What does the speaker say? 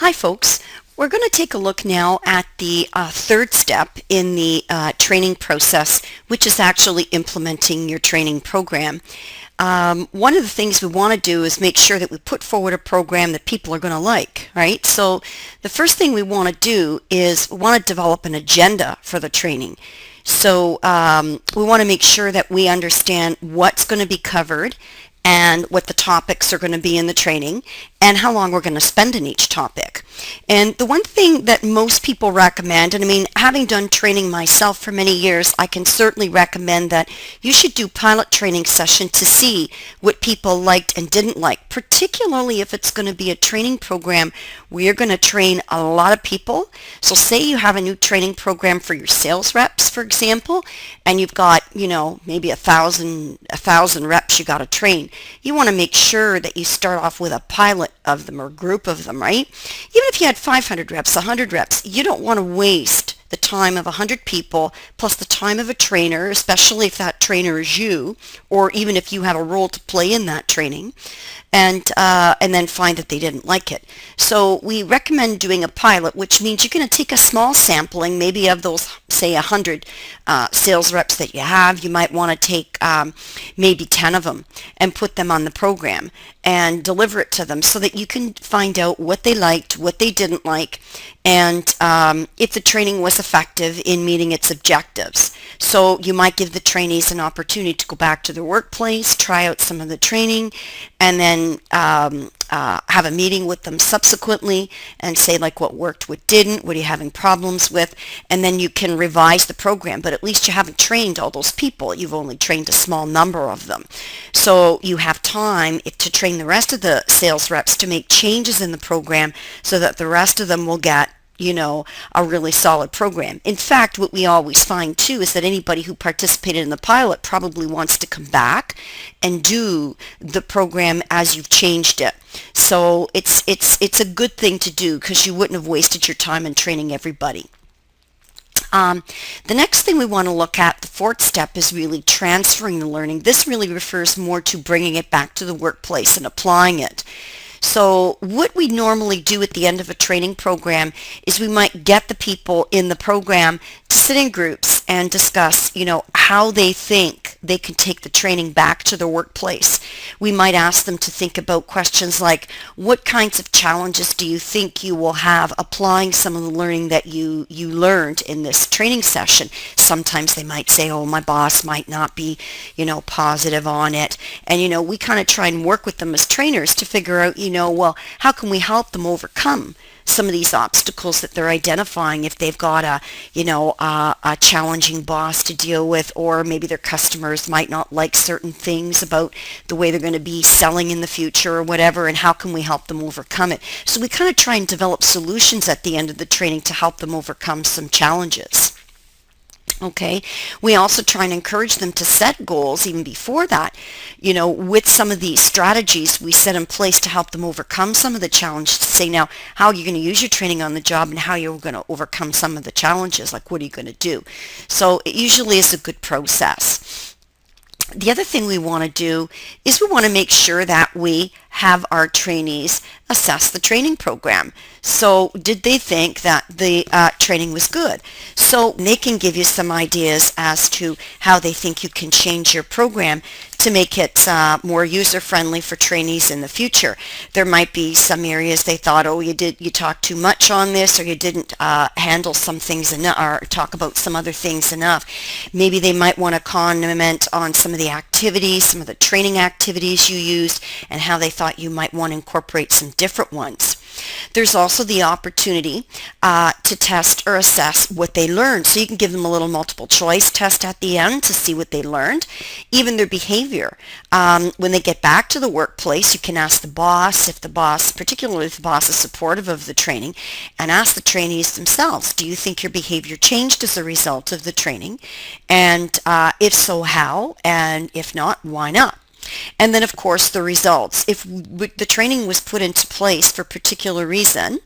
Hi folks, we're going to take a look now at the third step in the training process, which is actually implementing your training program. One of the things we want to do is make sure that we put forward a program that people are going to like, right? So the first thing we want to do is we want to develop an agenda for the training. So we want to make sure that we understand what's going to be covered and what the topics are going to be in the training and how long we're going to spend in each topic. And the one thing that most people recommend, and I mean, having done training myself for many years, I can certainly recommend that you should do pilot training session to see what people liked and didn't like, particularly if it's going to be a training program where you're going to train a lot of people. So say you have a new training program for your sales reps, for example, and you've got, maybe a thousand reps you got to train. You want to make sure that you start off with a pilot of them or group of them, right? Even if you had 500 reps, 100 reps, you don't want to waste the time of 100 people plus the time of a trainer, especially if that trainer is you, or even if you have a role to play in that training, and then find that they didn't like it. So we recommend doing a pilot, which means you're going to take a small sampling, maybe of those, say, 100 sales reps that you have. You might want to take maybe 10 of them and put them on the program and deliver it to them so that you can find out what they liked, what they didn't like, and if the training was effective in meeting its objectives. So you might give the trainees an opportunity to go back to their workplace, try out some of the training, and then have a meeting with them subsequently and say like what worked, what didn't, what are you having problems with, and then you can revise the program. But at least you haven't trained all those people. You've only trained a small number of them. So you have time to train the rest of the sales reps to make changes in the program so that the rest of them will get a really solid program. In fact, what we always find too is that anybody who participated in the pilot probably wants to come back and do the program as you've changed it. So it's a good thing to do because you wouldn't have wasted your time in training everybody. The next thing we want to look at, the fourth step, is really transferring the learning. This really refers more to bringing it back to the workplace and applying it. So what we normally do at the end of a training program is we might get the people in the program to sit in groups and discuss, how they think they can take the training back to their workplace. We might ask them to think about questions like, what kinds of challenges do you think you will have applying some of the learning that you learned in this training session? Sometimes they might say, oh, my boss might not be, positive on it. And, we kind of try and work with them as trainers to figure out, well, how can we help them overcome some of these obstacles that they're identifying if they've got a challenging boss to deal with, or maybe their customers might not like certain things about the way they're going to be selling in the future or whatever, and how can we help them overcome it? So we kind of try and develop solutions at the end of the training to help them overcome some challenges. Okay, we also try and encourage them to set goals even before that, with some of these strategies we set in place to help them overcome some of the challenges, to say now how are you going to use your training on the job and how you're going to overcome some of the challenges, like what are you going to do. So it usually is a good process. The other thing we want to do is we want to make sure that we have our trainees assess the training program. So did they think that the training was good? So they can give you some ideas as to how they think you can change your program to make it more user-friendly for trainees in the future. There might be some areas they thought, oh, you talked too much on this, or you didn't handle some things enough, or talk about some other things enough. Maybe they might want to comment on some of the activities, some of the training activities you used, and how they thought you might want to incorporate some different ones. There's also the opportunity to test or assess what they learned. So you can give them a little multiple choice test at the end to see what they learned, even their behavior. When they get back to the workplace, you can ask the boss, particularly if the boss is supportive of the training, and ask the trainees themselves, do you think your behavior changed as a result of the training? And if so, how? And if not, why not? And then, of course, the results. If the training was put into place for a particular reason,